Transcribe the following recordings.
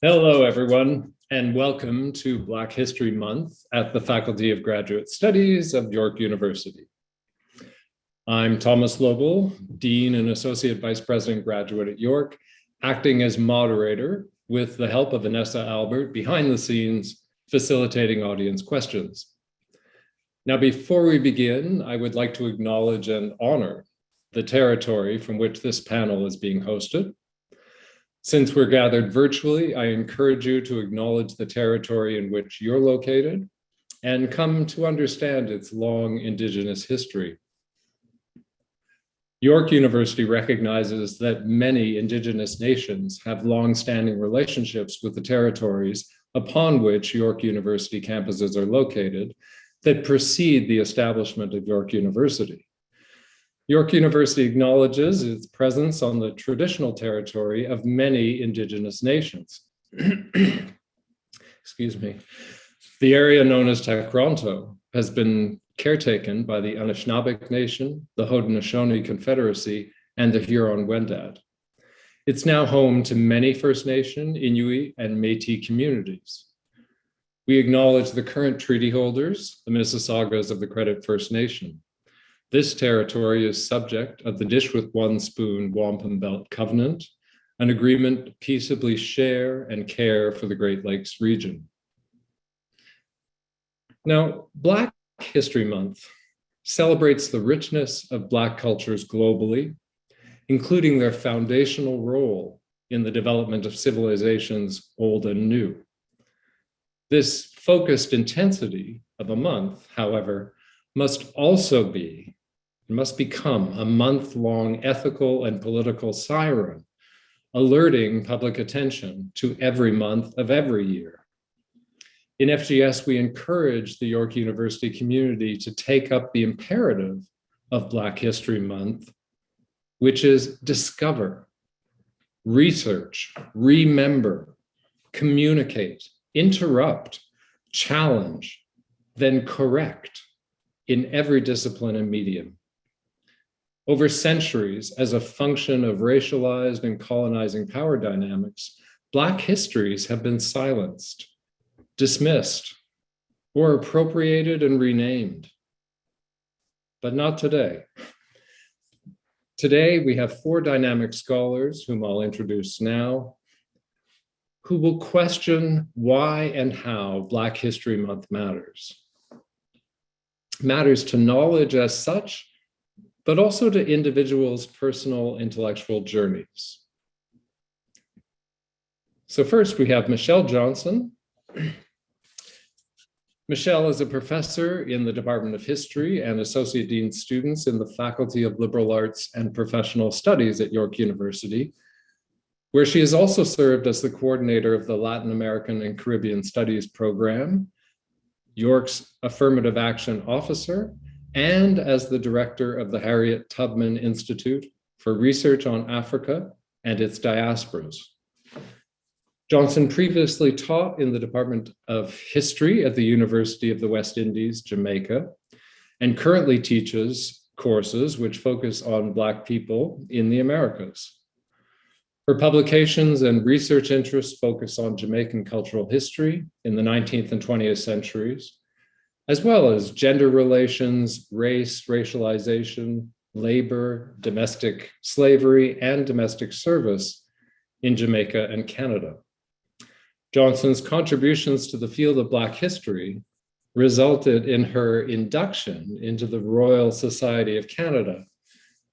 Hello, everyone, and welcome to Black History Month at the Faculty of Graduate Studies of York University. I'm Thomas Loebel, Dean and Associate Vice President Graduate at York, acting as moderator with the help of Vanessa Albert behind the scenes, facilitating audience questions. Now, before we begin, I would like to acknowledge and honor the territory from which this panel is being hosted. Since we're gathered virtually, I encourage you to acknowledge the territory in which you're located and come to understand its long Indigenous history. York University recognizes that many Indigenous nations have long-standing relationships with the territories upon which York University campuses are located that precede the establishment of York University. York University acknowledges its presence on the traditional territory of many Indigenous nations. Excuse me. The area known as Takronto has been caretaken by the Anishinaabeg Nation, the Haudenosaunee Confederacy, and the Huron-Wendat. It's now home to many First Nation, Inuit, and Métis communities. We acknowledge the current treaty holders, the Mississaugas of the Credit First Nation. This territory is subject of the Dish with One Spoon Wampum Belt Covenant, an agreement to peaceably share and care for the Great Lakes region. Now, Black History Month celebrates the richness of Black cultures globally, including their foundational role in the development of civilizations old and new. This focused intensity of a month, however, must become a month-long ethical and political siren, alerting public attention to every month of every year. In FGS, we encourage the York University community to take up the imperative of Black History Month, which is discover, research, remember, communicate, interrupt, challenge, then correct in every discipline and medium. Over centuries, as a function of racialized and colonizing power dynamics, Black histories have been silenced, dismissed, or appropriated and renamed. But not today. Today, we have four dynamic scholars, whom I'll introduce now, who will question why and how Black History Month matters. Matters to knowledge as such, but also to individuals' personal intellectual journeys. So first we have Michele Johnson. Michele is a professor in the Department of History and Associate Dean Students in the Faculty of Liberal Arts and Professional Studies at York University, where she has also served as the coordinator of the Latin American and Caribbean Studies program, York's Affirmative Action Officer, and as the director of the Harriet Tubman Institute for Research on Africa and its Diasporas. Johnson previously taught in the Department of History at the University of the West Indies, Jamaica, and currently teaches courses which focus on Black people in the Americas. Her publications and research interests focus on Jamaican cultural history in the 19th and 20th centuries, as well as gender relations, race, racialization, labor, domestic slavery, and domestic service in Jamaica and Canada. Johnson's contributions to the field of Black history resulted in her induction into the Royal Society of Canada,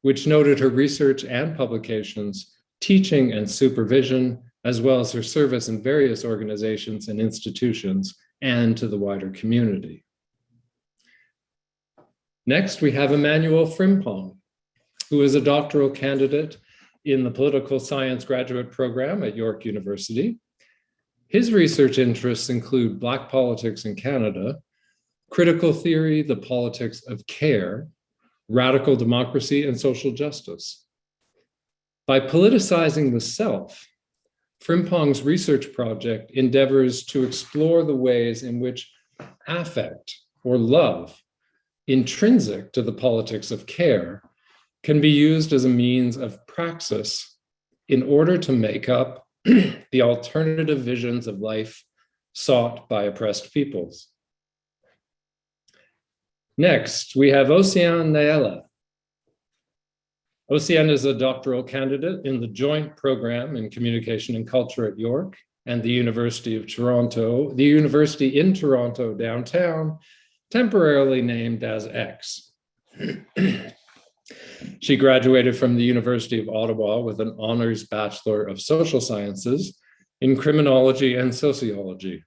which noted her research and publications, teaching and supervision, as well as her service in various organizations and institutions and to the wider community. Next, we have Emmanuel Frimpong, who is a doctoral candidate in the Political Science graduate program at York University. His research interests include Black politics in Canada, critical theory, the politics of care, radical democracy, and social justice. By politicizing the self, Frimpong's research project endeavors to explore the ways in which affect or love, intrinsic to the politics of care, can be used as a means of praxis in order to make up the alternative visions of life sought by oppressed peoples. Next, we have Océane Nyela. Océane is a doctoral candidate in the joint program in communication and culture at York and the University of Toronto, the university in Toronto downtown, temporarily named as X. She graduated from the University of Ottawa with an honors Bachelor of Social Sciences in criminology and sociology.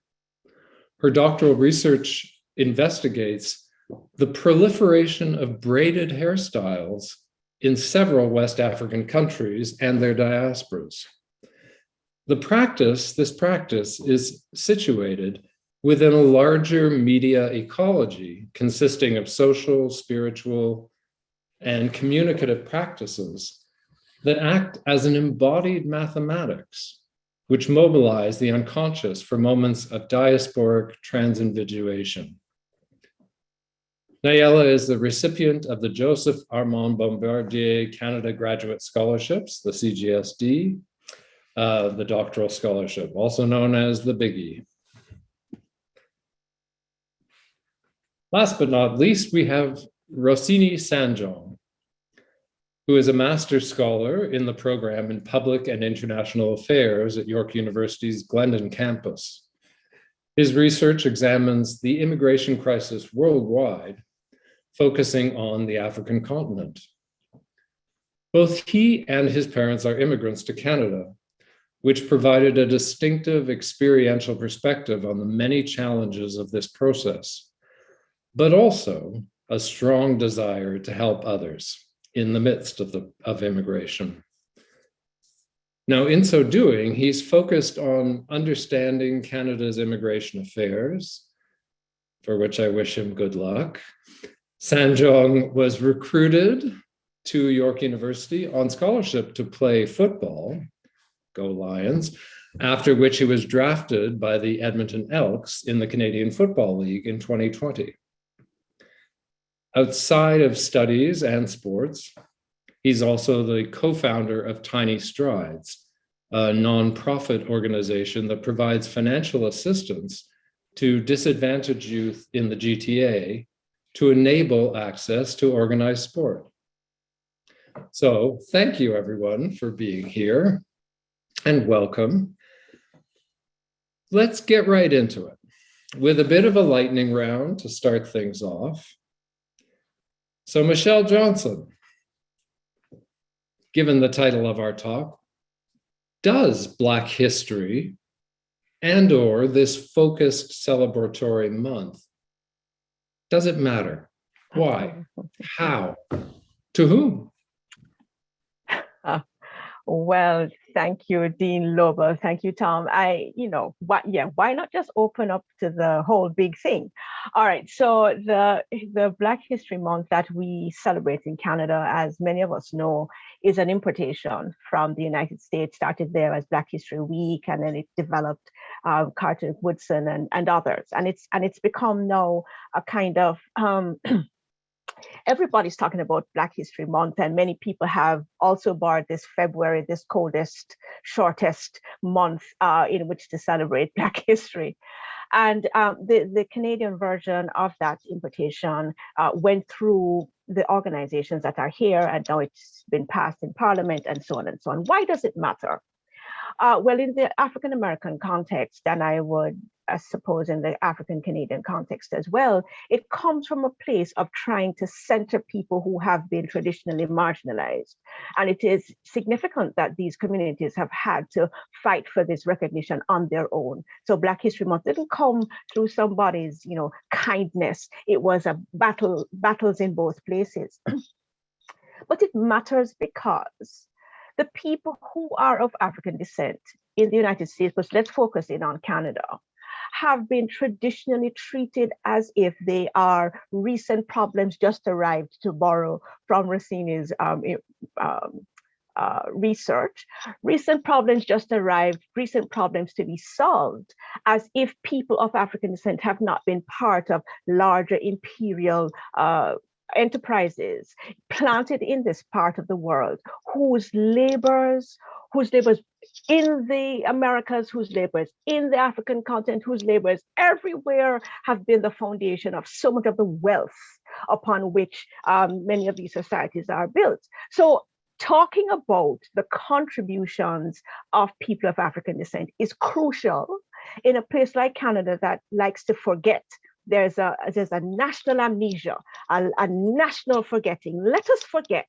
Her doctoral research investigates the proliferation of braided hairstyles in several West African countries and their diasporas. This practice is situated within a larger media ecology consisting of social, spiritual, and communicative practices that act as an embodied mathematics, which mobilize the unconscious for moments of diasporic transindividuation. Nyela is the recipient of the Joseph Armand Bombardier Canada Graduate Scholarships, the CGSD, the Doctoral Scholarship, also known as the Biggie. Last but not least, we have Rossini Sandjong, who is a master's scholar in the program in Public and International Affairs at York University's Glendon campus. His research examines the immigration crisis worldwide, focusing on the African continent. Both he and his parents are immigrants to Canada, which provided a distinctive experiential perspective on the many challenges of this process, but also a strong desire to help others in the midst of immigration. Now, in so doing, he's focused on understanding Canada's immigration affairs, for which I wish him good luck. Sandjong was recruited to York University on scholarship to play football, go Lions, after which he was drafted by the Edmonton Elks in the Canadian Football League in 2020. Outside of studies and sports, he's also the co-founder of Tiny Strides, a nonprofit organization that provides financial assistance to disadvantaged youth in the GTA to enable access to organized sport. So thank you everyone for being here and welcome. Let's get right into it with a bit of a lightning round to start things off. So Michele Johnson, given the title of our talk, does Black history and/or this focused celebratory month, does it matter? Why? How? To whom? Well, thank you, Dean Loebel. Thank you, Tom. Why not just open up to the whole big thing? All right, so the Black History Month that we celebrate in Canada, as many of us know, is an importation from the United States. Started there as Black History Week, and then it developed Carter Woodson and others, and it's become now a kind of everybody's talking about Black History Month, and many people have also borrowed this February, this coldest, shortest month in which to celebrate Black history. And the Canadian version of that importation went through the organizations that are here, and now it's been passed in Parliament and so on and so on. Why does it matter? Well, in the African American context, and I would suppose in the African Canadian context as well, it comes from a place of trying to center people who have been traditionally marginalized. And it is significant that these communities have had to fight for this recognition on their own. So Black History Month didn't come through somebody's, kindness. It was a battles in both places. But it matters because the people who are of African descent in the United States, but let's focus in on Canada, have been traditionally treated as if they are recent problems just arrived, to borrow from Rossini's research. Recent problems just arrived, recent problems to be solved, as if people of African descent have not been part of larger imperial enterprises planted in this part of the world, whose labors, whose labors in the Americas, whose labors in the African continent, whose labors everywhere have been the foundation of so much of the wealth upon which many of these societies are built. So talking about the contributions of people of African descent is crucial in a place like Canada that likes to forget. There's a national amnesia, a national forgetting. Let us forget.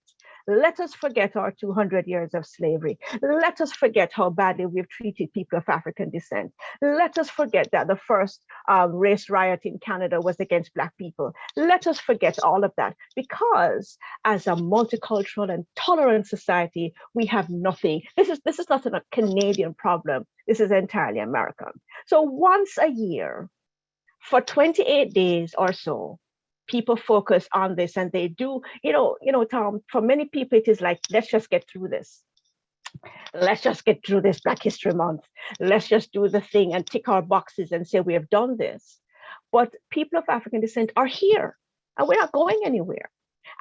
Let us forget our 200 years of slavery. Let us forget how badly we've treated people of African descent. Let us forget that the first race riot in Canada was against Black people. Let us forget all of that, because as a multicultural and tolerant society, we have nothing. This is not a Canadian problem. This is entirely American. So once a year, for 28 days or so, people focus on this, and they do, Tom, for many people, it is like, let's just get through this. Let's just get through this Black History Month. Let's just do the thing and tick our boxes and say we have done this. But people of African descent are here, and we're not going anywhere.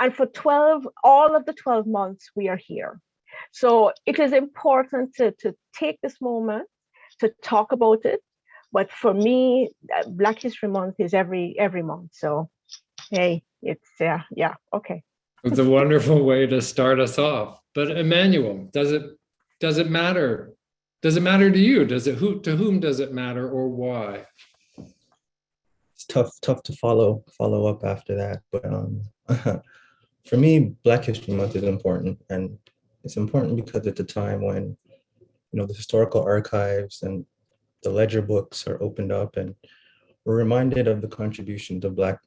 And for all of the 12 months, we are here. So it is important to take this moment to talk about it. But for me, Black History Month is every month. So hey, it's okay. It's a wonderful way to start us off. But Emmanuel, does it matter? Does it matter to you? To whom does it matter, or why? It's tough to follow up after that. But for me, Black History Month is important, and it's important because it's a time when the historical archives and the ledger books are opened up, and we're reminded of the contributions of Black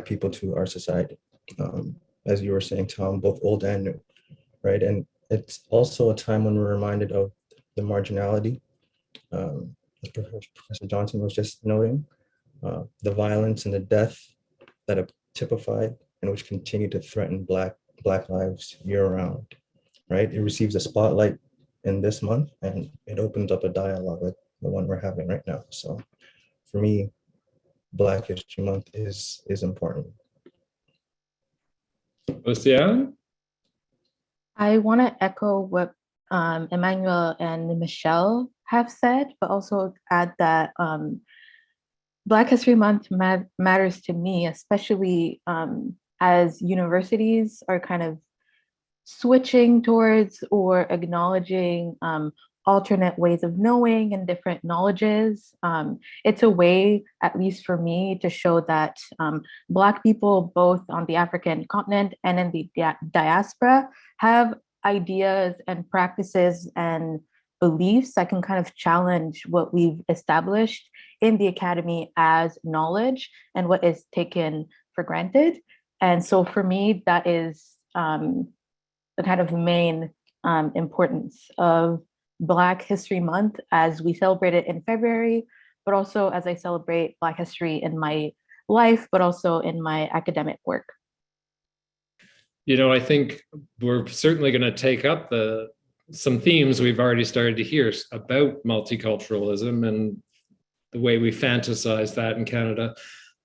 people to our society. As you were saying, Tom, both old and new, right? And it's also a time when we're reminded of the marginality, as Professor Johnson was just noting, the violence and the death that are typified and which continue to threaten Black lives year round, right? It receives a spotlight in this month, and it opens up a dialogue like the one we're having right now. So for me, Black History Month is important. Océane? I want to echo what Emmanuel and Michele have said, but also add that Black History Month matters to me, especially as universities are kind of switching towards or acknowledging alternate ways of knowing and different knowledges. It's a way, at least for me, to show that Black people, both on the African continent and in the diaspora, have ideas and practices and beliefs that can kind of challenge what we've established in the academy as knowledge and what is taken for granted. And so for me, that is the kind of main importance of Black History Month as we celebrate it in February, but also as I celebrate Black history in my life, but also in my academic work. I think we're certainly going to take up some themes we've already started to hear about multiculturalism and the way we fantasize that in Canada.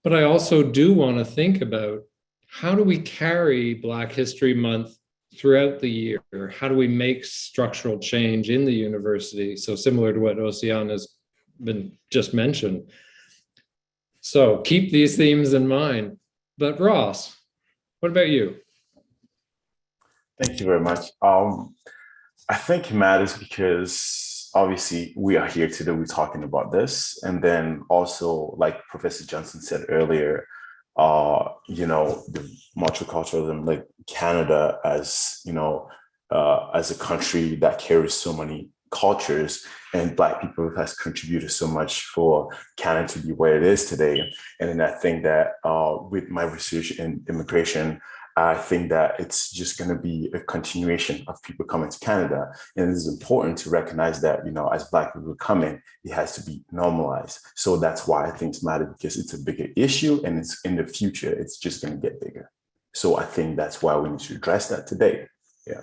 But I also do want to think about, how do we carry Black History Month throughout the year? How do we make structural change in the university? So similar to what Océane has been just mentioned. So keep these themes in mind. But Ross, what about you? Thank you very much. I think it matters because obviously we are here today, we're talking about this. And then also, like Professor Johnson said earlier, the multiculturalism, like Canada as a country that carries so many cultures, and Black people has contributed so much for Canada to be where it is today. And then I think that with my research in immigration, I think that it's just going to be a continuation of people coming to Canada. And it is important to recognize that, as Black people coming, it has to be normalized. So that's why I think it's matter, because it's a bigger issue, and it's in the future, it's just going to get bigger. So I think that's why we need to address that today. Yeah.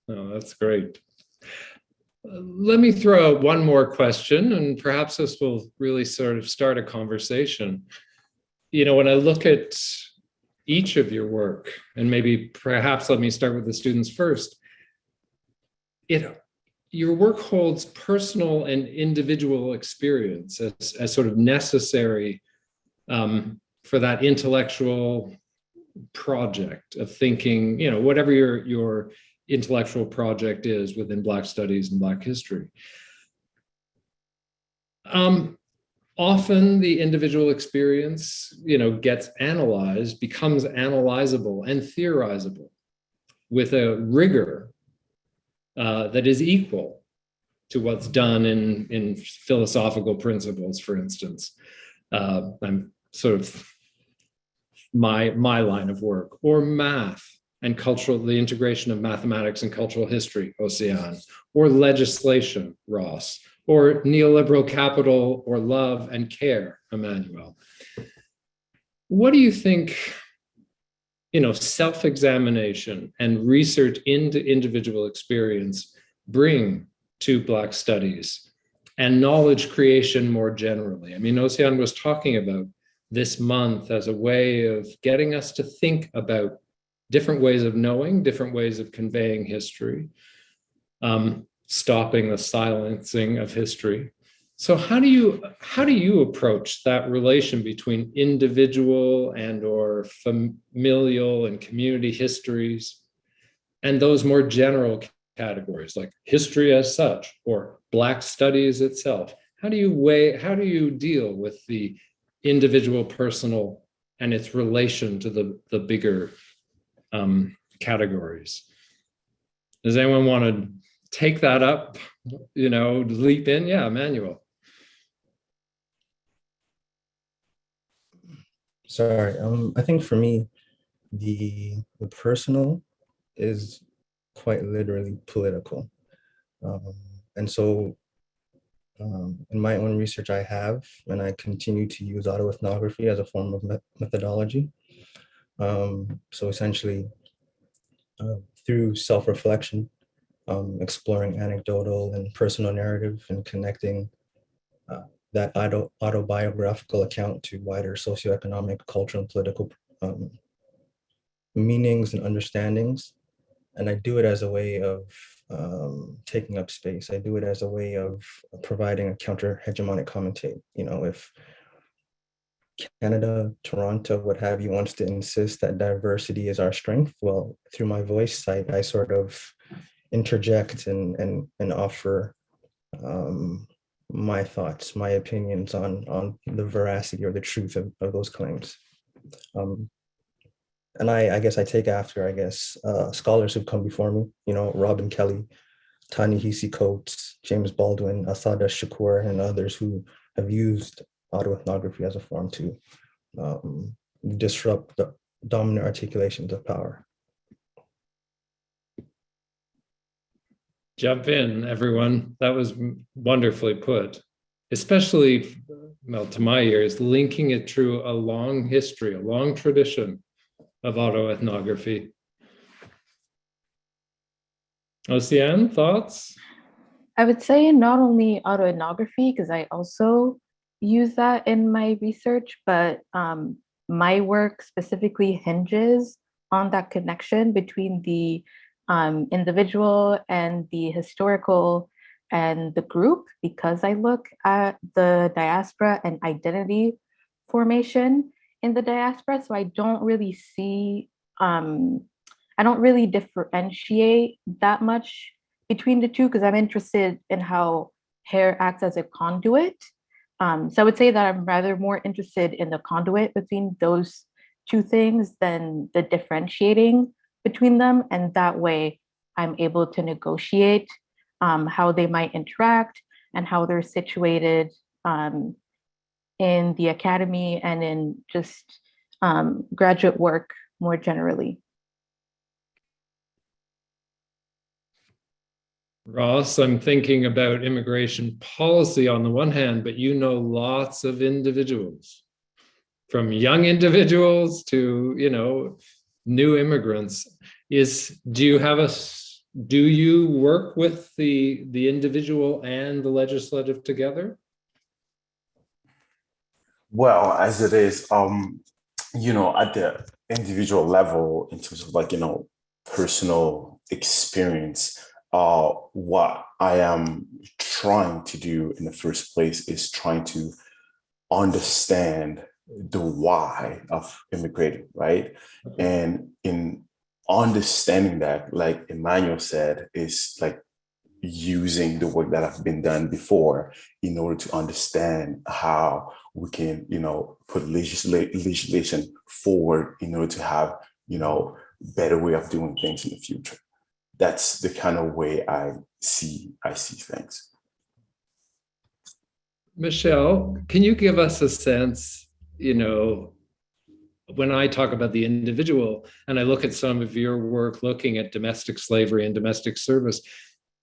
Oh, that's great. Let me throw out one more question, and perhaps this will really sort of start a conversation. When I look at each of your work, and perhaps let me start with the students first, it your work holds personal and individual experience as sort of necessary for that intellectual project of thinking, whatever your intellectual project is within Black studies and Black history. Often the individual experience, gets analyzed, becomes analyzable and theorizable with a rigor that is equal to what's done in philosophical principles, for instance. I'm sort of my line of work, or math and the integration of mathematics and cultural history, Océane, or legislation, Ross, or neoliberal capital or love and care, Emmanuel. What do you think, self-examination and research into individual experience bring to Black studies and knowledge creation more generally? I mean, Océane was talking about this month as a way of getting us to think about different ways of knowing, different ways of conveying history, stopping the silencing of history. So how do you approach that relation between individual and or familial and community histories and those more general categories like history as such or Black studies itself? How do you deal with the individual, personal, and its relation to the bigger categories? Does anyone want to take that up, leap in? Yeah, Emmanuel. Sorry, I think for me, the personal is quite literally political. And so in my own research, I have, and I continue to use autoethnography as a form of methodology. So essentially, through self-reflection, exploring anecdotal and personal narrative and connecting that autobiographical account to wider socioeconomic, cultural, and political meanings and understandings. And I do it as a way of taking up space. I do it as a way of providing a counter-hegemonic commentate. If Canada, Toronto, what have you, wants to insist that diversity is our strength, well, through my voice, I sort of interject and offer my thoughts, my opinions on the veracity or the truth of those claims. And I guess I take after, scholars who've come before me, Robin Kelly, Ta-Nehisi Coates, James Baldwin, Asada Shakur, and others who have used autoethnography as a form to disrupt the dominant articulations of power. Jump in, everyone. That was wonderfully put, especially, to my ears, linking it through a long history, a long tradition of autoethnography. Océane, thoughts? I would say not only autoethnography, because I also use that in my research, but my work specifically hinges on that connection between the individual and the historical and the group, because I look at the diaspora and identity formation in the diaspora. So I don't really see, I don't really differentiate that much between the two, because I'm interested in how hair acts as a conduit. So I would say that I'm rather more interested in the conduit between those two things than the differentiating between them. And that way I'm able to negotiate how they might interact and how they're situated in the academy and in just graduate work more generally. Ross, I'm thinking about immigration policy on the one hand, but lots of individuals, from young individuals to, new immigrants. Do you work with the individual and the legislative together? Well, as it is, at the individual level, in terms of personal experience, what I am trying to do in the first place is trying to understand the why of immigrating, right? And in understanding that, like Emmanuel said, is like using the work that have been done before in order to understand how we can, put legislation forward in order to have, better way of doing things in the future. That's the kind of way I see things. Michele, can you give us a sense, when I talk about the individual and I look at some of your work looking at domestic slavery and domestic service,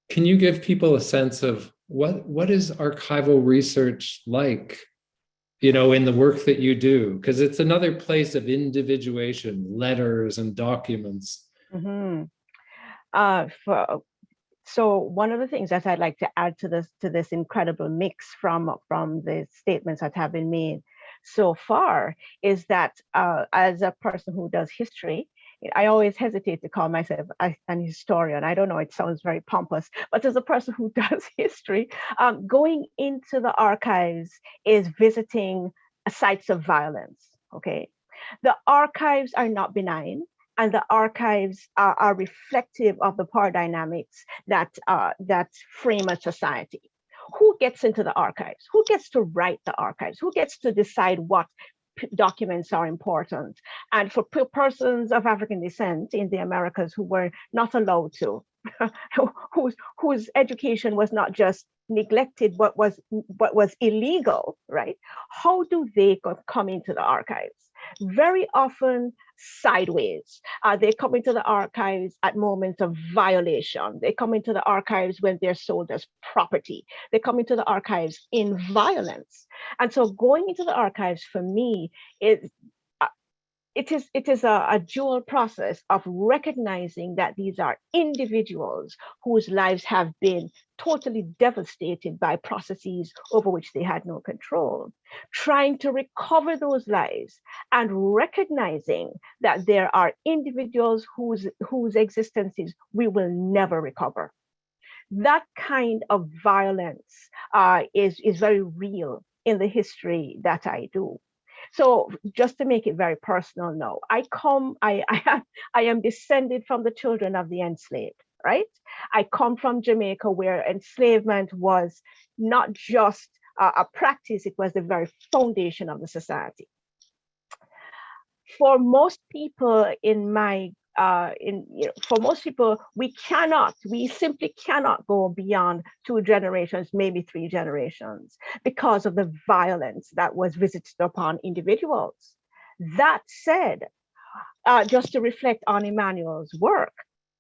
can you give people a sense of what is archival research like, in the work that you do? Because it's another place of individuation, letters and documents. Mm-hmm. So one of the things that I'd like to add to this incredible mix from the statements that have been made so far is that as a person who does history, I always hesitate to call myself an historian. I don't know, it sounds very pompous, but as a person who does history, going into the archives is visiting sites of violence, okay? The archives are not benign, and the archives are reflective of the power dynamics that frame a society. Who gets into the archives? Who gets to write the archives? Who gets to decide what documents are important? And for persons of African descent in the Americas who were not allowed to, whose education was not just neglected, but was illegal, right? How do they come into the archives? Very often sideways. They come into the archives at moments of violation. They come into the archives when they're sold as property. They come into the archives in violence. And so going into the archives for me is it is a dual process of recognizing that these are individuals whose lives have been totally devastated by processes over which they had no control, trying to recover those lives and recognizing that there are individuals whose existences we will never recover. That kind of violence is very real in the history that I do. So just to make it very personal now, I am descended from the children of the enslaved, right? I come from Jamaica, where enslavement was not just a practice, it was the very foundation of the society. For most people for most people, we simply cannot go beyond 2 generations, maybe 3 generations, because of the violence that was visited upon individuals. That said, just to reflect on Emmanuel's work,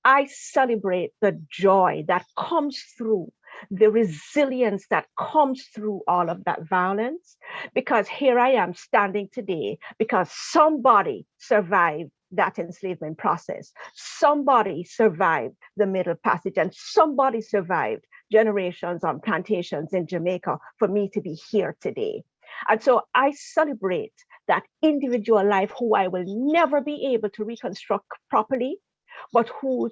I celebrate the joy that comes through, the resilience that comes through all of that violence, because here I am standing today because somebody survived that enslavement process. Somebody survived the Middle Passage, and somebody survived generations on plantations in Jamaica for me to be here today. And so I celebrate that individual life who I will never be able to reconstruct properly, but who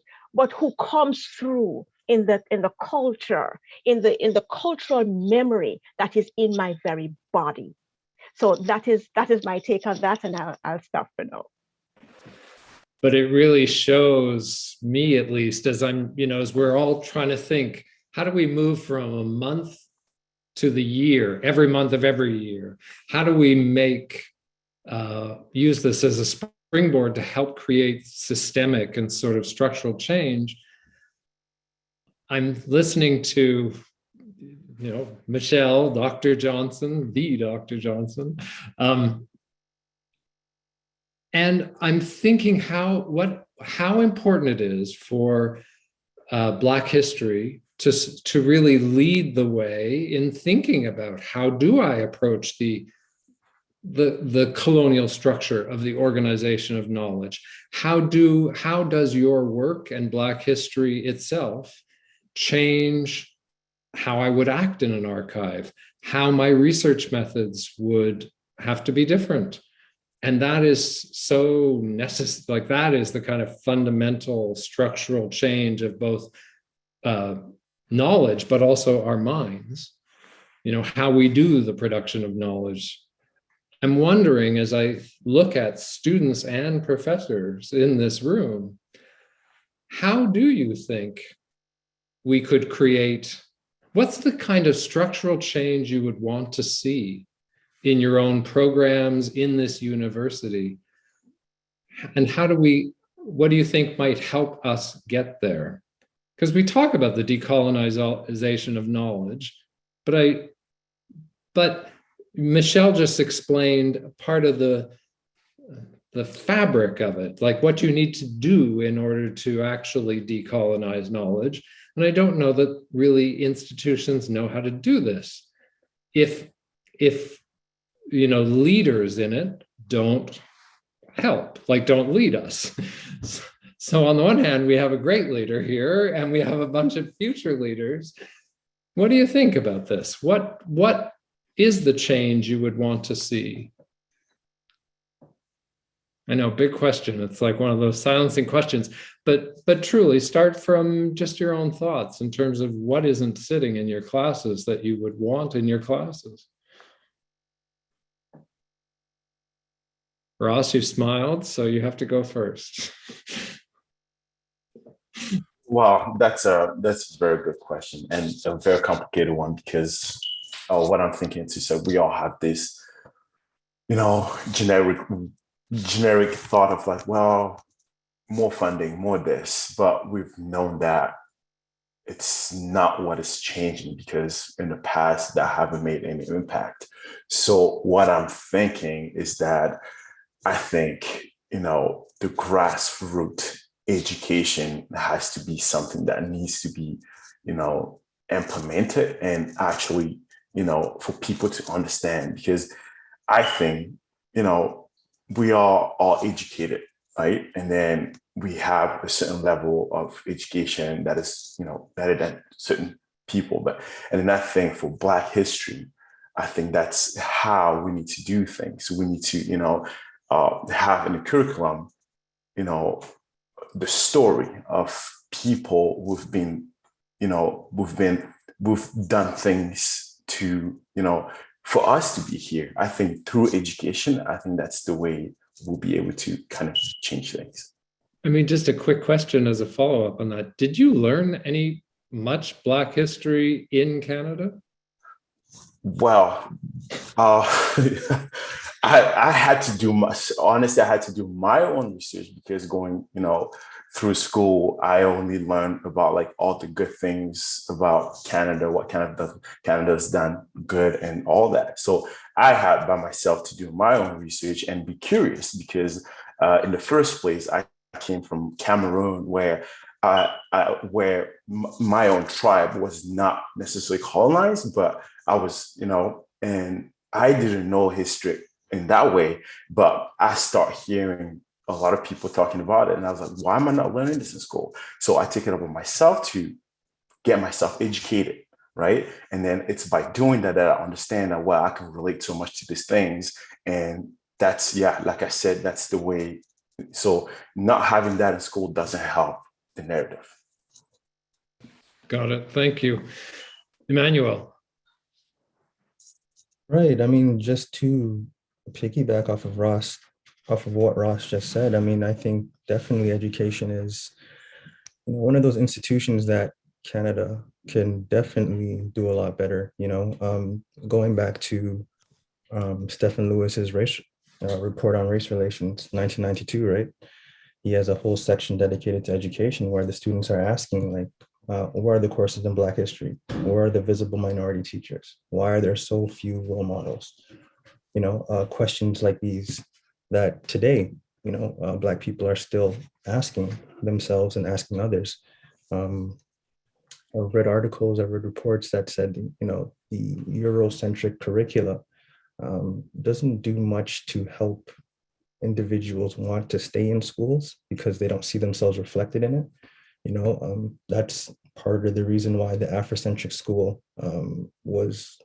comes through in the culture, in the cultural memory that is in my very body. So that is my take on that, and I'll stop for now. But it really shows me, at least, as as we're all trying to think, how do we move from a month to the year, every month of every year? How do we use this as a springboard to help create systemic and sort of structural change? I'm listening to, Michele, Dr. Johnson, the Dr. Johnson, and I'm thinking how important it is for Black history to really lead the way in thinking about how do I approach the colonial structure of the organization of knowledge. How does your work and Black history itself change how I would act in an archive, how my research methods would have to be different? And that is so necessary. Like, that is the kind of fundamental structural change of both knowledge, but also our minds, how we do the production of knowledge. I'm wondering, as I look at students and professors in this room, how do you think we could create, what's the kind of structural change you would want to see in your own programs in this university? And what do you think might help us get there? Because we talk about the decolonization of knowledge, but Michele just explained part of the fabric of it, like what you need to do in order to actually decolonize knowledge. And I don't know that really institutions know how to do this. If leaders in it don't help, like don't lead us. So on the one hand, we have a great leader here and we have a bunch of future leaders. What do you think about this? What is the change you would want to see? I know, big question. It's like one of those silencing questions, but truly start from just your own thoughts in terms of what isn't sitting in your classes that you would want in your classes. Ross, you smiled, so you have to go first. Well, that's a very good question and a very complicated one, because what I'm thinking is that we all have this, generic thought of like, well, more funding, more this, but we've known that it's not what is changing, because in the past that haven't made any impact. So what I'm thinking is that I think, the grassroots education has to be something that needs to be, implemented and actually, for people to understand, because I think, we are all educated, right? And then we have a certain level of education that is, better than certain people. And then I think for Black history, I think that's how we need to do things. We need to, have in the curriculum, the story of people who've done things to, for us to be here. I think through education, I think that's the way we'll be able to kind of change things. I mean, just a quick question as a follow-up on that. Did you learn much Black history in Canada? Well, I had to do honestly, I had to do my own research, because going, through school, I only learned about like all the good things about Canada, what Canada's done good and all that. So I had by myself to do my own research and be curious, because in the first place, I came from Cameroon, where my own tribe was not necessarily colonized, but I was, and I didn't know history in that way, but I start hearing a lot of people talking about it. And I was like, why am I not learning this in school? So I take it up on myself to get myself educated, right? And then it's by doing that I understand that, well, I can relate so much to these things. And that's, like I said, that's the way. So not having that in school doesn't help the narrative. Got it. Thank you. Emmanuel. Right. I mean, just to piggyback off of what Ross just said, I mean, I think definitely education is one of those institutions that Canada can definitely do a lot better. Going back to Stephen Lewis's report on race relations, 1992, right? He has a whole section dedicated to education where the students are asking, like, what are the courses in Black history? Where are the visible minority teachers? Why are there so few role models? Questions like these that today, Black people are still asking themselves and asking others. I've read articles, I've read reports that said, the Eurocentric curricula doesn't do much to help individuals want to stay in schools because they don't see themselves reflected in it. That's part of the reason why the Afrocentric school was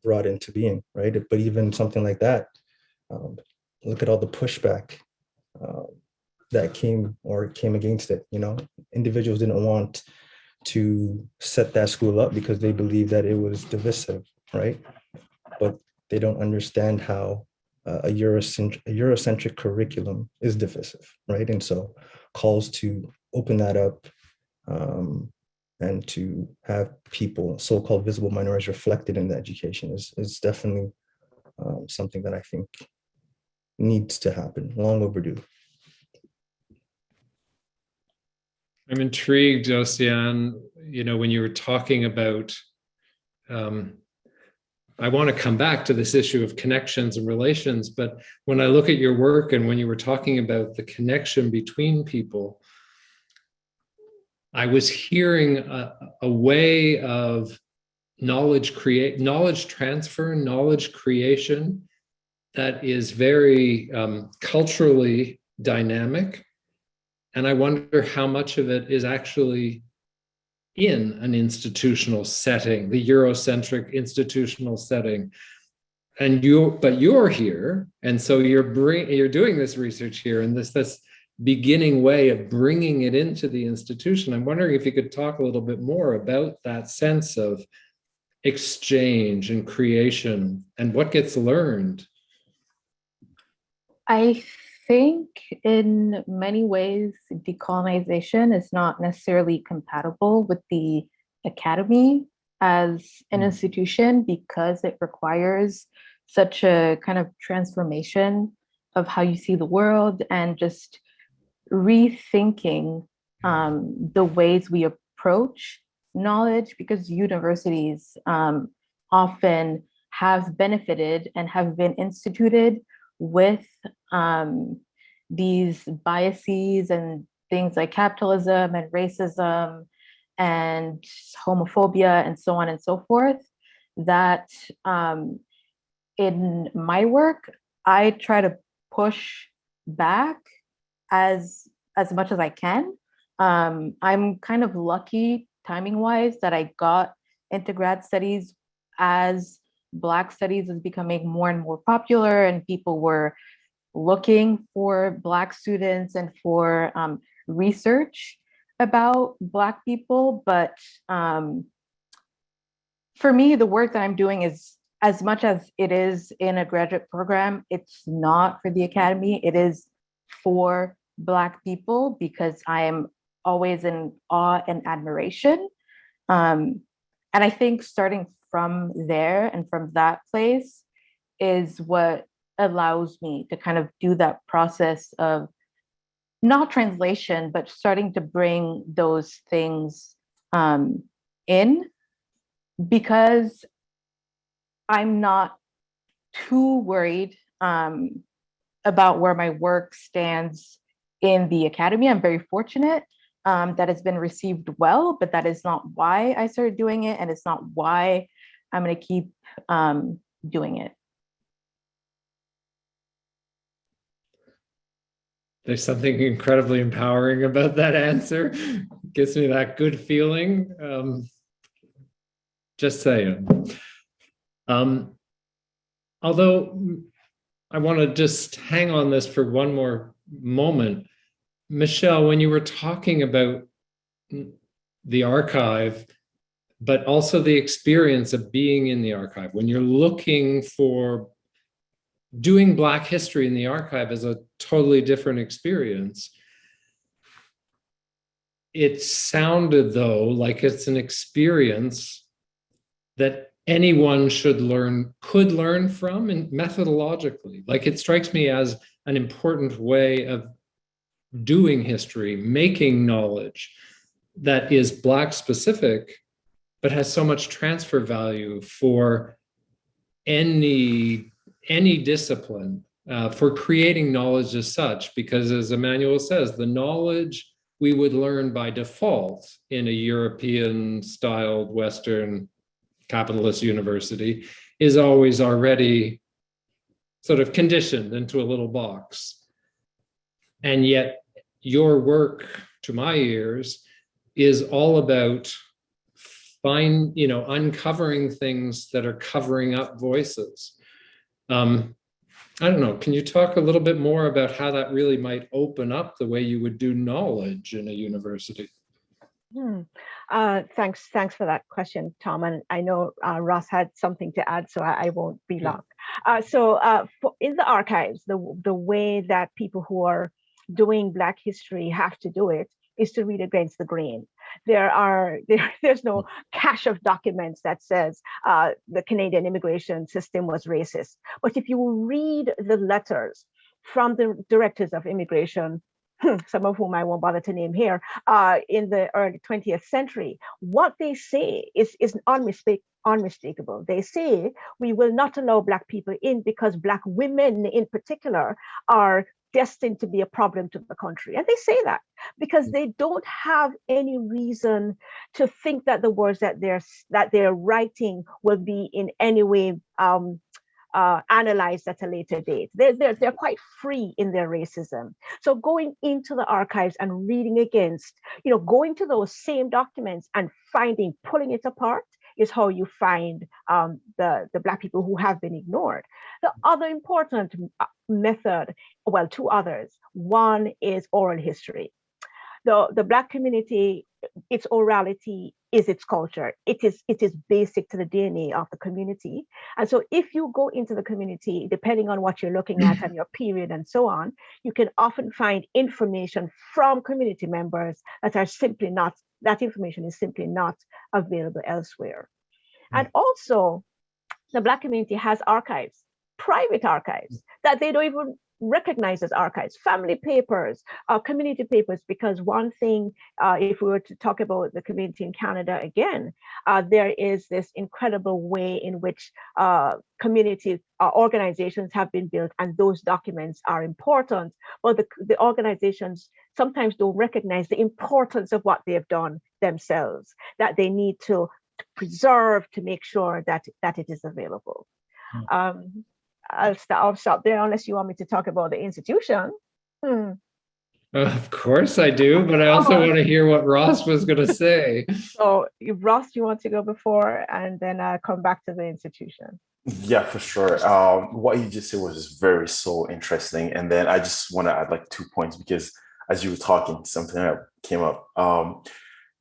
brought into being, right? But even something like that, look at all the pushback that came against it. Individuals didn't want to set that school up because they believe that it was divisive, right? But they don't understand how a Eurocentric curriculum is divisive, right? And so calls to open that up and to have people, so-called visible minorities, reflected in the education is definitely something that I think needs to happen, long overdue. I'm intrigued, Océane, when you were talking about, I want to come back to this issue of connections and relations, but when I look at your work and when you were talking about the connection between people, I was hearing a way of knowledge transfer, knowledge creation that is very culturally dynamic. And I wonder how much of it is actually in an institutional setting, the Eurocentric institutional setting. And you're here, and so you're doing this research here, and this beginning way of bringing it into the institution. I'm wondering if you could talk a little bit more about that sense of exchange and creation and what gets learned. I think in many ways, decolonization is not necessarily compatible with the academy as an institution because it requires such a kind of transformation of how you see the world and just rethinking the ways we approach knowledge, because universities often have benefited and have been instituted with these biases and things like capitalism and racism and homophobia and so on and so forth, that in my work, I try to push back as much as I can. I'm kind of lucky timing-wise that I got into grad studies as Black studies was becoming more and more popular and people were looking for Black students and for research about Black people. But for me, the work that I'm doing is, as much as it is in a graduate program, it's not for the academy, it is for Black people, because I am always in awe and admiration. And I think starting from there and from that place is what allows me to kind of do that process of not translation, but starting to bring those things in, because I'm not too worried about where my work stands in the academy. I'm very fortunate that it's been received well, but that is not why I started doing it, and it's not why I'm going to keep doing it. There's something incredibly empowering about that answer. It gives me that good feeling. Just saying. Although I want to just hang on this for one more moment. Michele, when you were talking about the archive, but also the experience of being in the archive, when you're looking for doing Black history in the archive is a totally different experience. It sounded, though, like it's an experience that anyone could learn from, and methodologically. Like, it strikes me as an important way of doing history, making knowledge that is Black specific, but has so much transfer value for any discipline, for creating knowledge as such, because as Emmanuel says, the knowledge we would learn by default in a European styled Western capitalist university is always already sort of conditioned into a little box. And yet your work, to my ears, is all about uncovering things that are covering up voices. I don't know, can you talk a little bit more about how that really might open up the way you would do knowledge in a university? Thanks for that question, Tom. And I know Ross had something to add, so I won't be long. In the archives, the way that people who are doing Black history have to do it is to read against the grain. There's no cache of documents that says the Canadian immigration system was racist. But if you read the letters from the directors of immigration, some of whom I won't bother to name here, in the early 20th century, what they say is unmistakable. They say we will not allow Black people in because Black women in particular are destined to be a problem to the country. And they say that because they don't have any reason to think that the words that they're writing will be in any way analyzed at a later date. They're quite free in their racism. So going into the archives and reading against, going to those same documents and pulling it apart is how you find the Black people who have been ignored. The other important method, well, two others. One is oral history. The Black community, its orality is its culture. It is basic to the DNA of the community. And so if you go into the community, depending on what you're looking at and your period and so on, you can often find information from community members that information is simply not available elsewhere. And also, the Black community has archives, private archives, that they don't even recognize as archives, family papers, community papers, because one thing, if we were to talk about the community in Canada again, there is this incredible way in which community organizations have been built, and those documents are important, but the organizations sometimes don't recognize the importance of what they have done themselves, that they need to preserve to make sure that it is available. I'll stop there unless you want me to talk about the institution. Of course I do, but I also want to hear what Ross was going to say. So, Ross, do you want to go before, and then I'll come back to the institution? Yeah, for sure. What you just said was just so interesting. And then I just want to add like 2 points, because as you were talking, something that came up.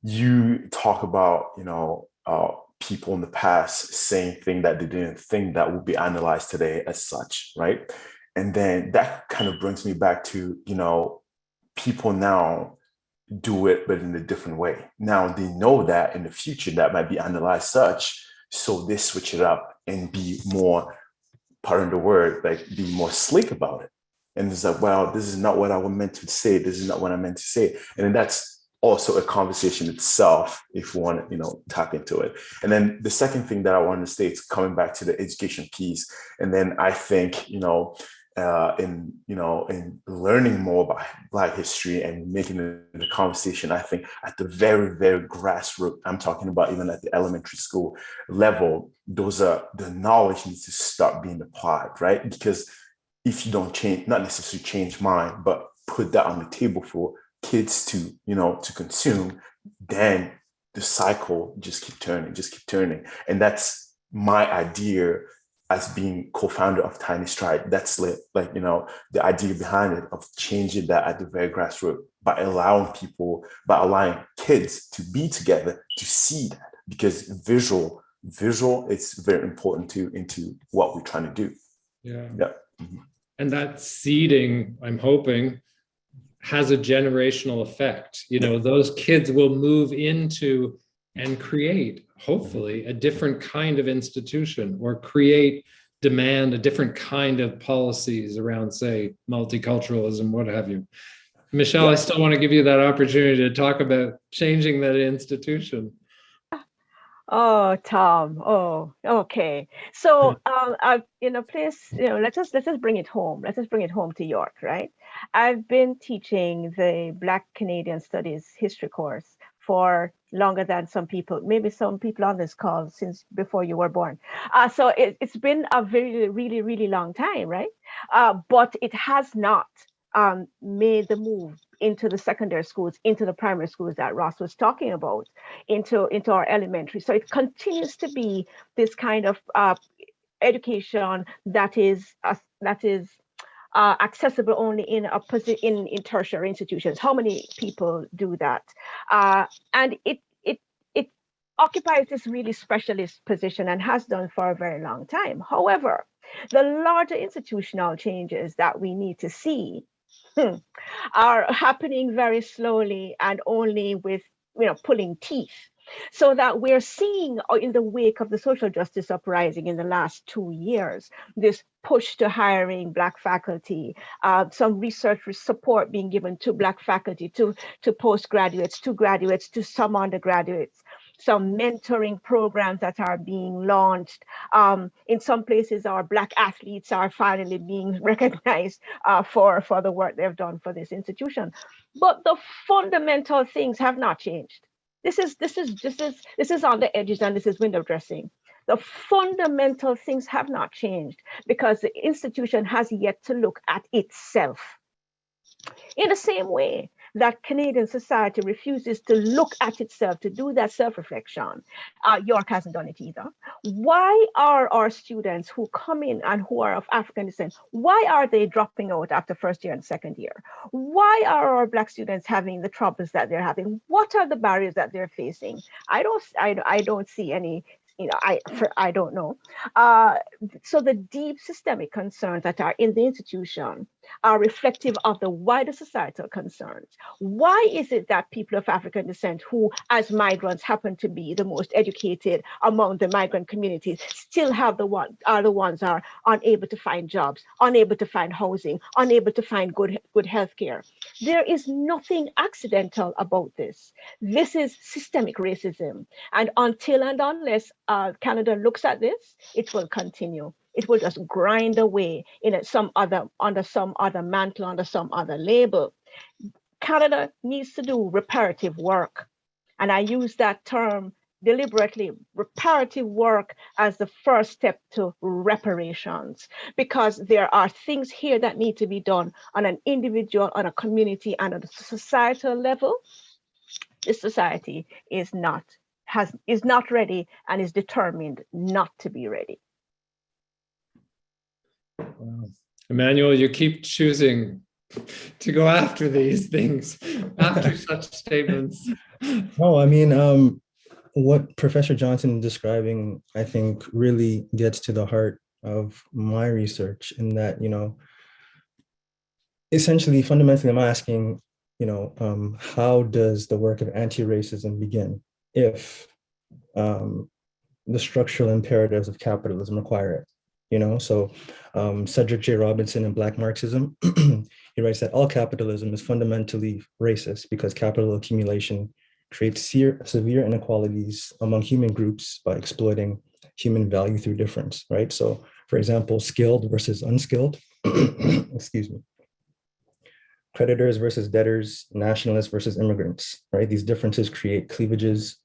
You talk about, people in the past saying things that they didn't think that would be analyzed today as such, right? And then that kind of brings me back to, people now do it, but in a different way. Now they know that in the future that might be analyzed such, so they switch it up and be more, pardon the word, like be more slick about it. And it's like, well, this is not what I was meant to say. This is not what I meant to say. And then that's also a conversation itself, if you want to, tap into it. And then the second thing that I want to say is coming back to the education piece. And then I think, in learning more about Black history and making the conversation, I think at the very, very grassroots, I'm talking about even at the elementary school level, the knowledge needs to start being applied, right? Because if you don't change, not necessarily change mind, but put that on the table for kids to consume, then the cycle just keep turning. And that's my idea as being co-founder of Tiny Stride. That's the idea behind it, of changing that at the very grassroots by allowing kids to be together, to see that, because visual is very important into what we're trying to do. Yeah. Mm-hmm. And that seeding, I'm hoping, has a generational effect. Those kids will move into and create, hopefully, a different kind of institution, or demand a different kind of policies around, say, multiculturalism, what have you. Michele, I still want to give you that opportunity to talk about changing that institution. Oh, Tom. Oh, okay. So, please, let's just bring it home. Let's just bring it home to York, right? I've been teaching the Black Canadian Studies history course for longer than maybe some people on this call, since before you were born. So it's been a very, really, really long time, right? But it has not made the move into the secondary schools, into the primary schools that Ross was talking about, into our elementary. So it continues to be this kind of education that is accessible only in in tertiary institutions. How many people do that? And it occupies this really specialist position and has done for a very long time. However, the larger institutional changes that we need to see are happening very slowly and only with pulling teeth. So that we're seeing in the wake of the social justice uprising in the last 2 years, this push to hiring Black faculty, some research support being given to Black faculty, to postgraduates, to graduates, to some undergraduates, some mentoring programs that are being launched. In some places, our Black athletes are finally being recognized for the work they've done for this institution. But the fundamental things have not changed. This is on the edges, and this is window dressing. The fundamental things have not changed because the institution has yet to look at itself. In the same way that Canadian society refuses to look at itself, to do that self-reflection, York hasn't done it either. Why are our students who come in and who are of African descent, why are they dropping out after first year and second year? Why are our Black students having the troubles that they're having? What are the barriers that they're facing? I don't see any. I don't know. So the deep systemic concerns that are in the institution are reflective of the wider societal concerns. Why is it that people of African descent who, as migrants, happen to be the most educated among the migrant communities, still are the ones are unable to find jobs, unable to find housing, unable to find good health care? There is nothing accidental about this. This is systemic racism. And until and unless Canada looks at this, it will continue. It will just grind away under some other mantle, under some other label. Canada needs to do reparative work. And I use that term deliberately, reparative work, as the first step to reparations, because there are things here that need to be done on an individual, on a community, and at a societal level. This society is not ready and is determined not to be ready. Wow. Emmanuel, you keep choosing to go after these things, after such statements. Oh, I mean, what Professor Johnson is describing, I think, really gets to the heart of my research, in that, essentially, fundamentally, I'm asking, how does the work of anti-racism begin if the structural imperatives of capitalism require it? So Cedric J. Robinson in Black Marxism, he writes that all capitalism is fundamentally racist because capital accumulation creates severe inequalities among human groups by exploiting human value through difference, right? So, for example, skilled versus unskilled, excuse me, creditors versus debtors, nationalists versus immigrants, right? These differences create cleavages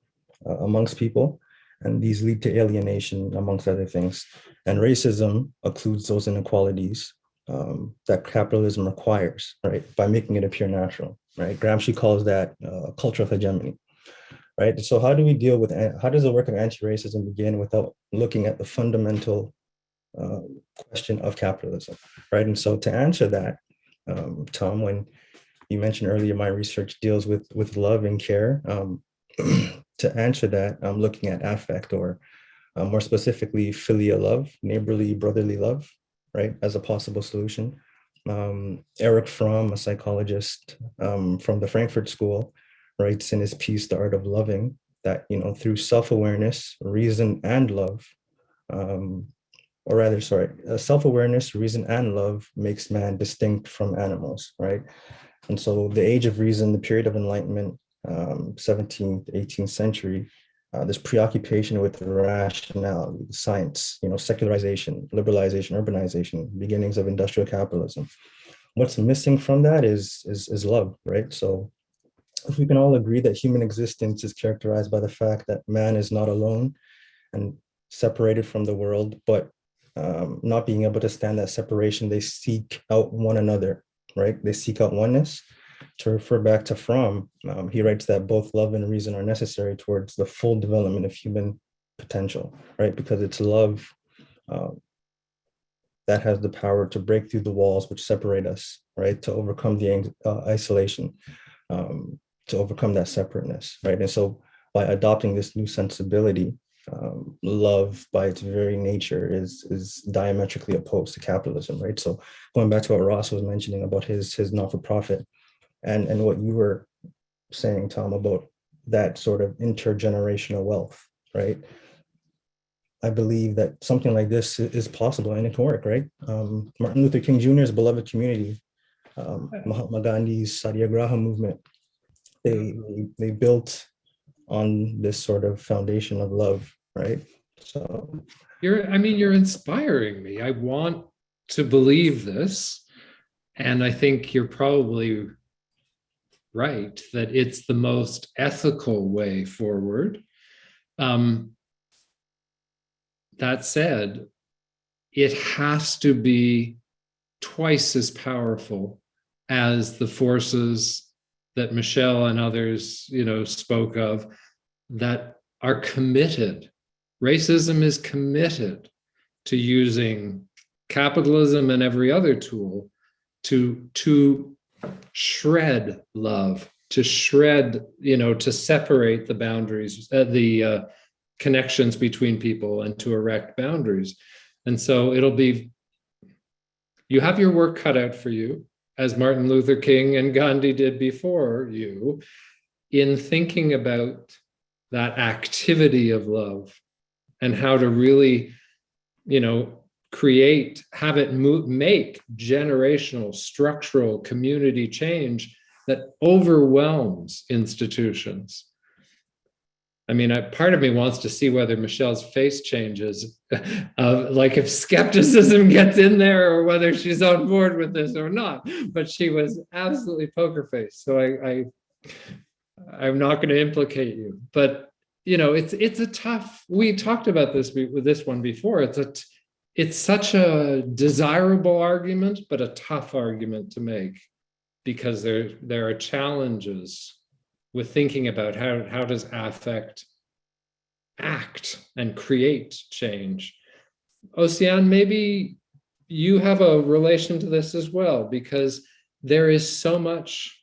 amongst people, and these lead to alienation, amongst other things. And racism occludes those inequalities that capitalism requires, right, by making it appear natural, right? Gramsci calls that cultural hegemony, right? So how does the work of anti-racism begin without looking at the fundamental question of capitalism, right? And so to answer that, Tom, when you mentioned earlier, my research deals with love and care. To answer that, I'm looking at affect, or more specifically, filial love, neighborly, brotherly love, right, as a possible solution. Erich Fromm, a psychologist from the Frankfurt School, writes in his piece, The Art of Loving, that, through self-awareness, reason, and love, self-awareness, reason, and love makes man distinct from animals, right? And so the age of reason, the period of enlightenment, 17th, 18th century, this preoccupation with rationality, science, secularization, liberalization, urbanization, beginnings of industrial capitalism. What's missing from that is love, right? So if we can all agree that human existence is characterized by the fact that man is not alone and separated from the world, but not being able to stand that separation, they seek out one another, right? They seek out oneness. To refer back to Fromm, he writes that both love and reason are necessary towards the full development of human potential, right? Because it's love that has the power to break through the walls which separate us, right? To overcome the isolation, to overcome that separateness, right? And so by adopting this new sensibility, love by its very nature is diametrically opposed to capitalism, right? So going back to what Ross was mentioning about his not-for-profit and what you were saying, Tom, about that sort of intergenerational wealth, right? I believe that something like this is possible and it can work, right? Martin Luther King Jr.'s beloved community, Mahatma Gandhi's Satyagraha movement, they built on this sort of foundation of love, right? So you're inspiring me. I want to believe this. And I think you're probably right that it's the most ethical way forward. That said, it has to be twice as powerful as the forces that Michele and others, spoke of, that are committed. Racism is committed to using capitalism and every other tool to shred love, to shred, to separate the boundaries, the connections between people, and to erect boundaries. And so you have your work cut out for you, as Martin Luther King and Gandhi did before you, in thinking about that activity of love and how to really, have it make generational, structural community change that overwhelms institutions. I mean, part of me wants to see whether Michele's face changes, like if skepticism gets in there or whether she's on board with this or not. But she was absolutely poker face. So I'm not going to implicate you. But, it's a tough, we talked about this with this one before. It's such a desirable argument, but a tough argument to make, because there are challenges with thinking about how does affect act and create change. Océane, maybe you have a relation to this as well, because there is so much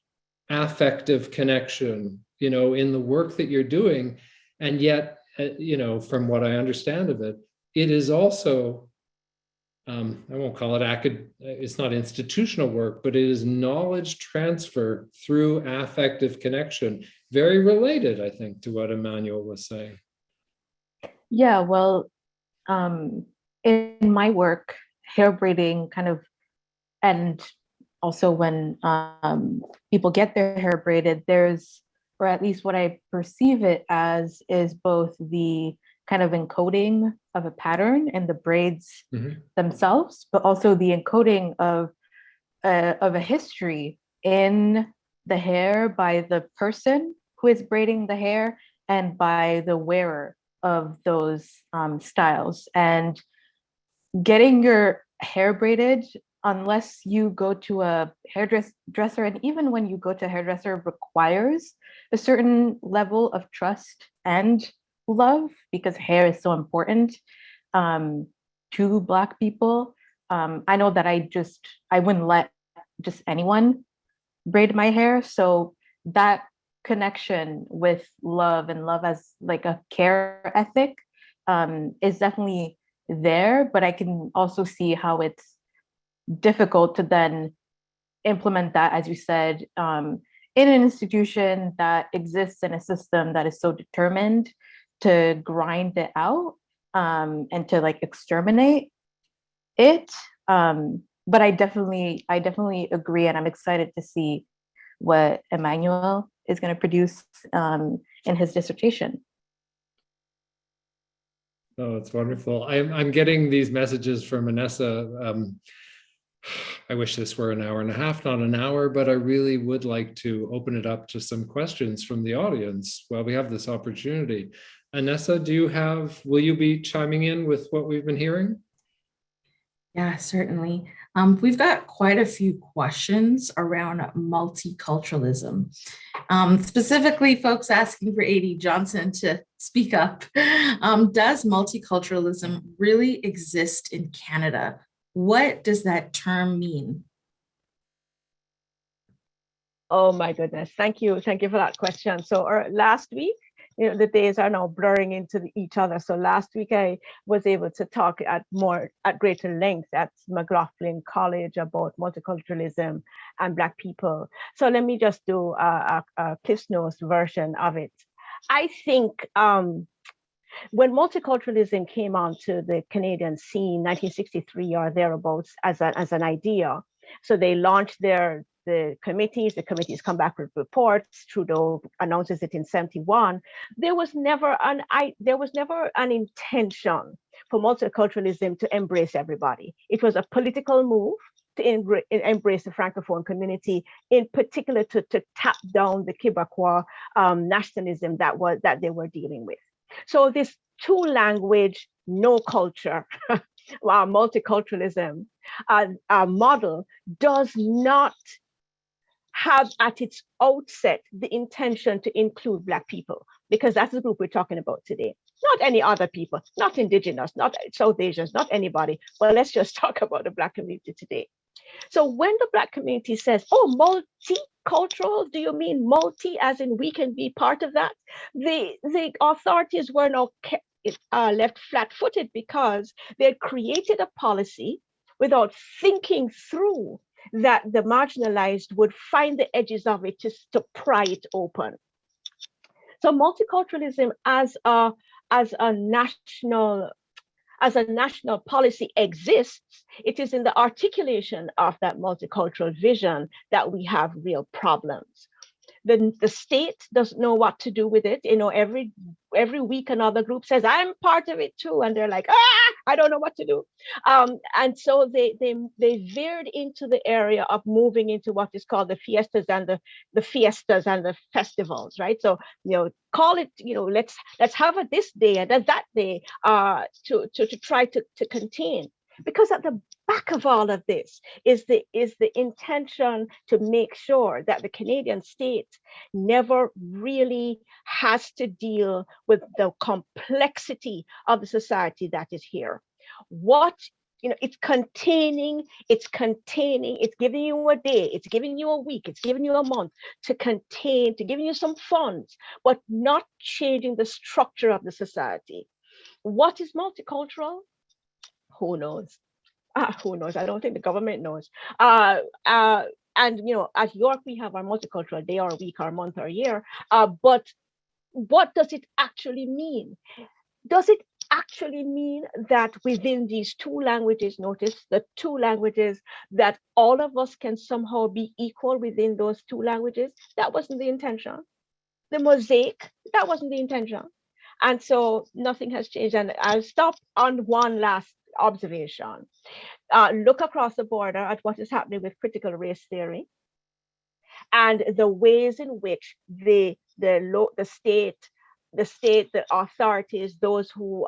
affective connection, in the work that you're doing. And yet, from what I understand of it, it is also, I won't call it it's not institutional work, but it is knowledge transfer through affective connection. Very related, I think, to what Emmanuel was saying. Yeah, well, in my work, hair braiding and also when people get their hair braided, or at least what I perceive it as, is both the kind of encoding of a pattern in the braids themselves, but also the encoding of a history in the hair by the person who is braiding the hair and by the wearer of those styles. And getting your hair braided, unless you go to a hairdresser, and even when you go to a hairdresser, requires a certain level of trust and love, because hair is so important to Black people. I know that I wouldn't let just anyone braid my hair. So that connection with love, and love as like a care ethic, is definitely there, but I can also see how it's difficult to then implement that, as you said, in an institution that exists in a system that is so determined to grind it out and to exterminate it. But I definitely agree, and I'm excited to see what Emmanuel is going to produce in his dissertation. Oh, it's wonderful. I'm getting these messages from Vanessa. I wish this were an hour and a half, not an hour, but I really would like to open it up to some questions from the audience while we have this opportunity. Anessa, will you be chiming in with what we've been hearing? Yeah, certainly. We've got quite a few questions around multiculturalism. Specifically, folks asking for A.D. Johnson to speak up. Does multiculturalism really exist in Canada, What does that term mean? Oh my goodness. Thank you. Thank you for that question. So last week, the days are now blurring into each other. So last week I was able to talk at greater length at McLaughlin College about multiculturalism and Black people. So let me just do a Cliff's Notes version of it. I think when multiculturalism came onto the Canadian scene, 1963 or thereabouts, as an idea, so they launched the committees come back with reports. Trudeau announces it in 71. There was never an intention for multiculturalism to embrace everybody. It was a political move to embrace the Francophone community, in particular to tap down the Quebecois nationalism that they were dealing with. So this two language, no culture, multiculturalism model does not have at its outset the intention to include Black people, because that's the group we're talking about today. Not any other people, not Indigenous, not South Asians, not anybody. Well, let's just talk about the Black community today. So when the Black community says, oh, multicultural, do you mean multi as in we can be part of that? The authorities were now left flat-footed because they had created a policy without thinking through that the marginalized would find the edges of it to pry it open. So multiculturalism as a national policy exists, it is in the articulation of that multicultural vision that we have real problems. The state doesn't know what to do with it. Every week another group says, I'm part of it too. And they're like, I don't know what to do. And so they veered into the area of moving into what is called the fiestas and the festivals, right? So, call it, let's have it this day and that day to try to contain. Because at the back of all of this is the intention to make sure that the Canadian state never really has to deal with the complexity of the society that is here. It's containing, it's giving you a day, it's giving you a week, it's giving you a month to contain, to giving you some funds, but not changing the structure of the society. What is multicultural? Who knows? Who knows? I don't think the government knows. And at York, we have our multicultural day or week or month or year. But what does it actually mean? Does it actually mean that within these two languages, notice the two languages, that all of us can somehow be equal within those two languages? That wasn't the intention. The mosaic, that wasn't the intention. And so nothing has changed. And I'll stop on one last observation. Look across the border at what is happening with critical race theory and the ways in which the state, the authorities, those who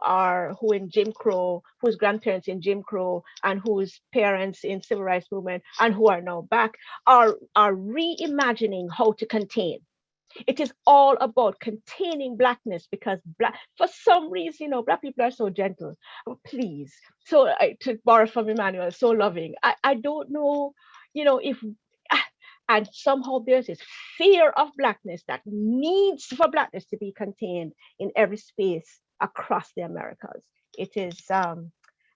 in Jim Crow, whose grandparents in Jim Crow and whose parents in civil rights movement and who are now back are reimagining how to contain. It is all about containing Blackness, because for some reason, Black people are so gentle. Please. So to borrow from Emmanuel, so loving. I don't know, if, and somehow there's this fear of Blackness that needs for Blackness to be contained in every space across the Americas. It is, and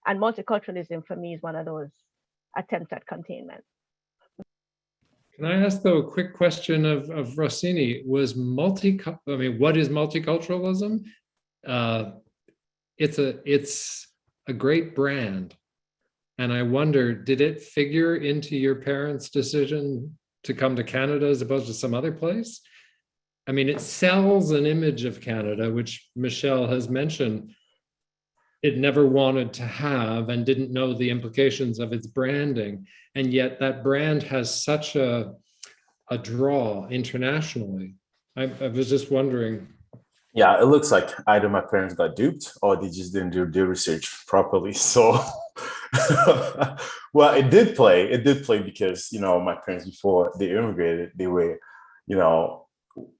multiculturalism for me is one of those attempts at containment. Can I ask, though, a quick question of Rossini? What is multiculturalism? It's a great brand. And I wonder, did it figure into your parents' decision to come to Canada as opposed to some other place? I mean, it sells an image of Canada, which Michele has mentioned it never wanted to have and didn't know the implications of its branding. And yet that brand has such a draw internationally. I was just wondering. Yeah, it looks like either my parents got duped or they just didn't do their research properly. So, well, it did play because, my parents, before they immigrated, they were,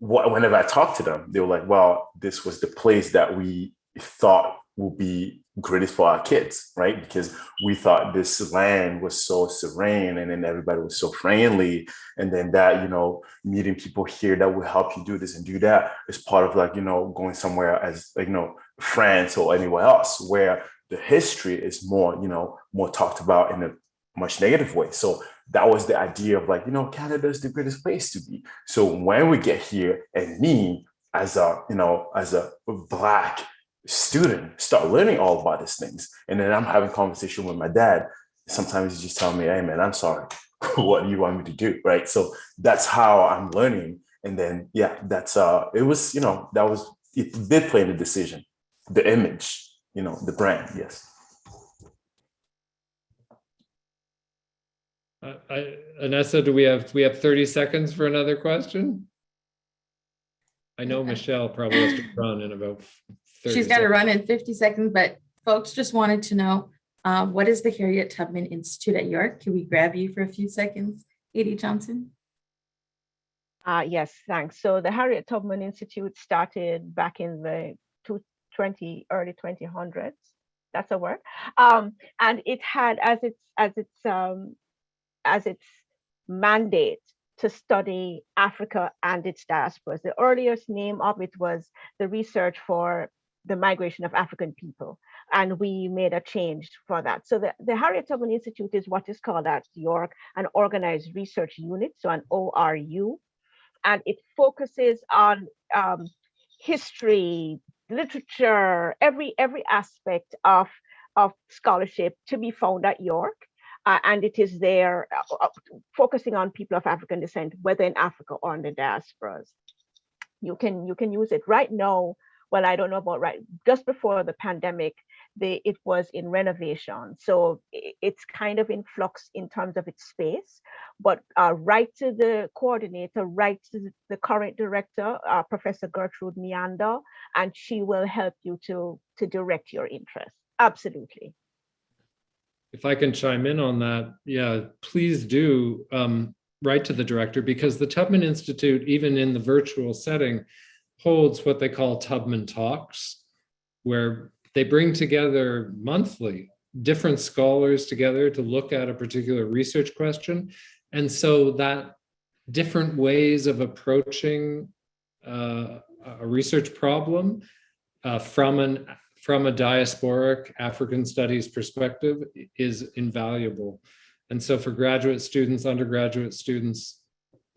whenever I talked to them, they were like, well, this was the place that we thought will be greatest for our kids, right? Because we thought this land was so serene and then everybody was so friendly. And then that, you know, meeting people here that will help you do this and do that is part of like, you know, going somewhere as like, you know, France or anywhere else where the history is more, you know, more talked about in a much negative way. So that was the idea of like, you know, Canada is the greatest place to be. So when we get here and me as a, you know, as a Black student start learning all about these things, and then I'm having conversation with my dad, sometimes he just tell me, hey man, I'm sorry, what do you want me to do, right? So that's how I'm learning. And then yeah, that's it was, you know, that was, it did play in the decision, the image, you know, the brand. Yes. Anessa, do we have 30 seconds for another question? I know Michele probably has to run in about 30 She's got to seconds. run in 50 seconds, but folks just wanted to know, what is the Harriet Tubman Institute at York? Can we grab you for a few seconds, A.D. Johnson? Yes, thanks. So the Harriet Tubman Institute started back in the early 2000s. That's a word. And it had as its mandate to study Africa and its diasporas. The earliest name of it was the Research for the Migration of African People, and we made a change for that. So the Harriet Tubman Institute is what is called at York an organized research unit, so an ORU, and it focuses on history, literature, every aspect of scholarship to be found at York. And it is there focusing on people of African descent, whether in Africa or in the diasporas. You can use it right now. Well, I don't know about right just before the pandemic, it was in renovation, so it's kind of in flux in terms of its space. But write to the coordinator, write to the current director, Professor Gertrude Meander, and she will help you to direct your interest. Absolutely. If I can chime in on that, yeah, please do write to the director, because the Tubman Institute, even in the virtual setting, holds what they call Tubman Talks, where they bring together monthly different scholars together to look at a particular research question. And so that different ways of approaching a research problem from a diasporic African studies perspective is invaluable. And so for graduate students, undergraduate students,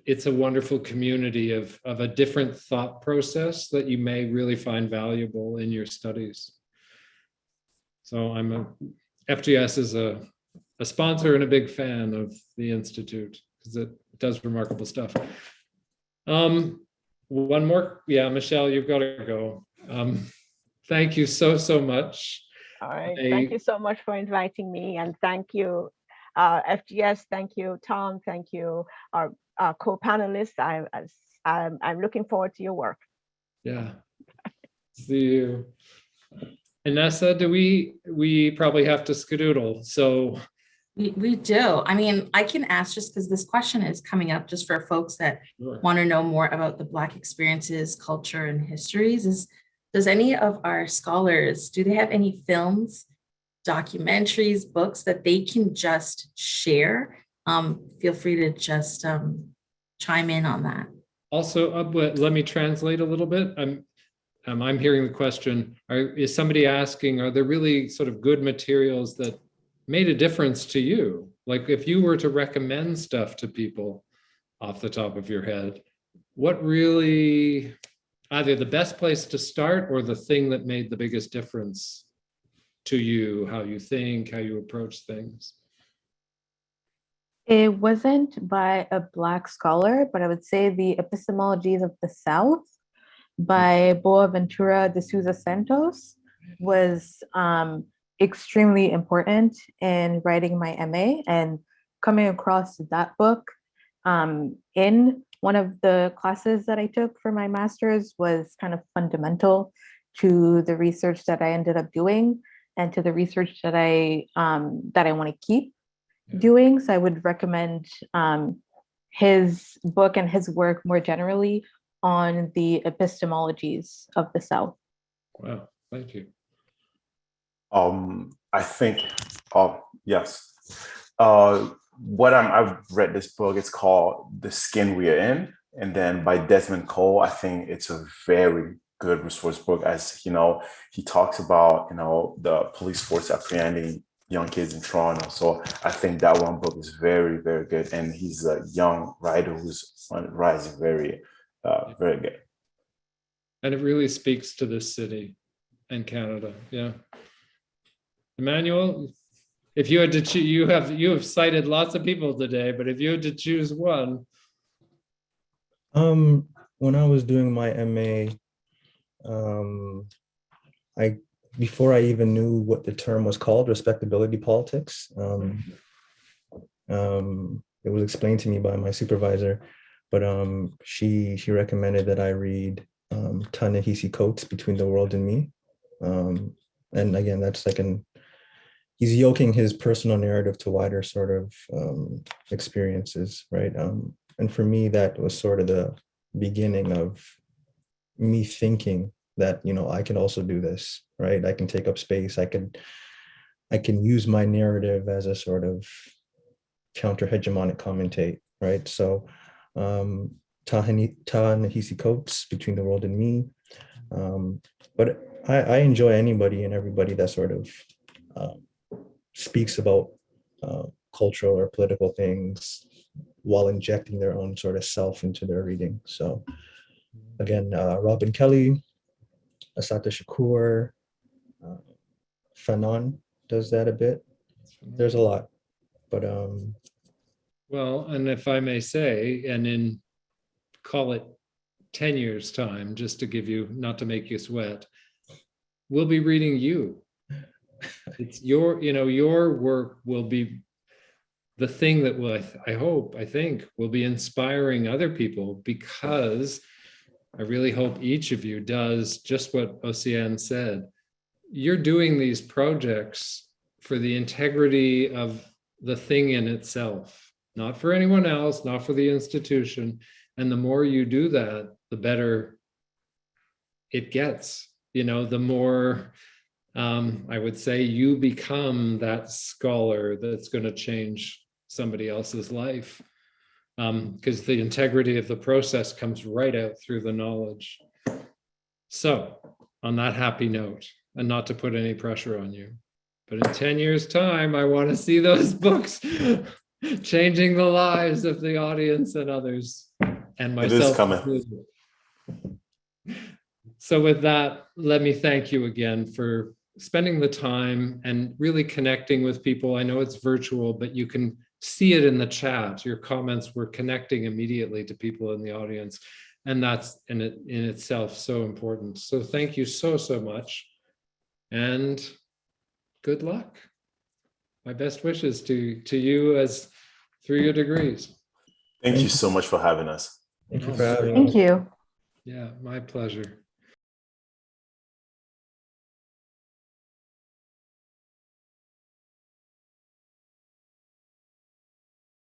it's a wonderful community of a different thought process that you may really find valuable in your studies. So FGS is a sponsor and a big fan of the Institute because it does remarkable stuff. One more, yeah, Michele, you've got to go. Thank you so much. All right, thank you so much for inviting me, and thank you, FGS, thank you, Tom, thank you, our co-panelists. I'm looking forward to your work. Yeah, see you. Anessa, do we probably have to skedoodle, so. We do. I mean, I can ask just because this question is coming up just for folks that want to know more about the Black experiences, culture, and histories. Does any of our scholars, do they have any films, documentaries, books that they can just share? Feel free to just chime in on that. Also, let me translate a little bit. I'm hearing the question, is somebody asking, are there really sort of good materials that made a difference to you? Like if you were to recommend stuff to people off the top of your head, what really, either the best place to start or the thing that made the biggest difference to you, how you think, how you approach things? It wasn't by a Black scholar, but I would say the Epistemologies of the South by Boaventura de Souza Santos was extremely important in writing my MA, and coming across that book in one of the classes that I took for my master's was kind of fundamental to the research that I ended up doing and to the research that I want to keep doing. So I would recommend his book and his work more generally on the epistemologies of the South. Wow, thank you. I think, yes. I've read this book. It's called The Skin We Are In, and then by Desmond Cole. I think it's a very good resource book, as he talks about the police force apprehending young kids in Toronto. So I think that one book is very, very good, and he's a young writer who's rising, very, very good. And it really speaks to this city and Canada. Yeah. Emmanuel, if you had to choose, you have cited lots of people today, but if you had to choose one. When I was doing my MA, before I even knew what the term was called, respectability politics, it was explained to me by my supervisor, but she recommended that I read Ta-Nehisi Coates' Between the World and Me. And again, that's like he's yoking his personal narrative to wider sort of experiences, right? And for me, that was sort of the beginning of me thinking that, I can also do this, right? I can take up space. I can use my narrative as a sort of counter-hegemonic commentate, right? So Ta-Nehisi Coates, Between the World and Me. But I enjoy anybody and everybody that sort of speaks about cultural or political things while injecting their own sort of self into their reading. So again, Robin Kelly, Assata Shakur, Fanon does that a bit. There's a lot, but well, and if I may say, and in call it 10 years time, just to give you, not to make you sweat, we'll be reading you. It's your work will be the thing that will, I think, will be inspiring other people, because I really hope each of you does just what Océane said. You're doing these projects for the integrity of the thing in itself, not for anyone else, not for the institution. And the more you do that, the better it gets. The more I would say you become that scholar that's going to change somebody else's life, because the integrity of the process comes right out through the knowledge. So on that happy note, and not to put any pressure on you, but in 10 years time, I want to see those books changing the lives of the audience and others, and myself. It is coming. Included. So with that, let me thank you again for spending the time and really connecting with people. I know it's virtual, but you can see it in the chat. Your comments were connecting immediately to people in the audience, and that's in itself so important. So thank you so much, and good luck. My best wishes to you as through your degrees. Thank you so much for having us. Thank you for having us. Thank you. Yeah, my pleasure.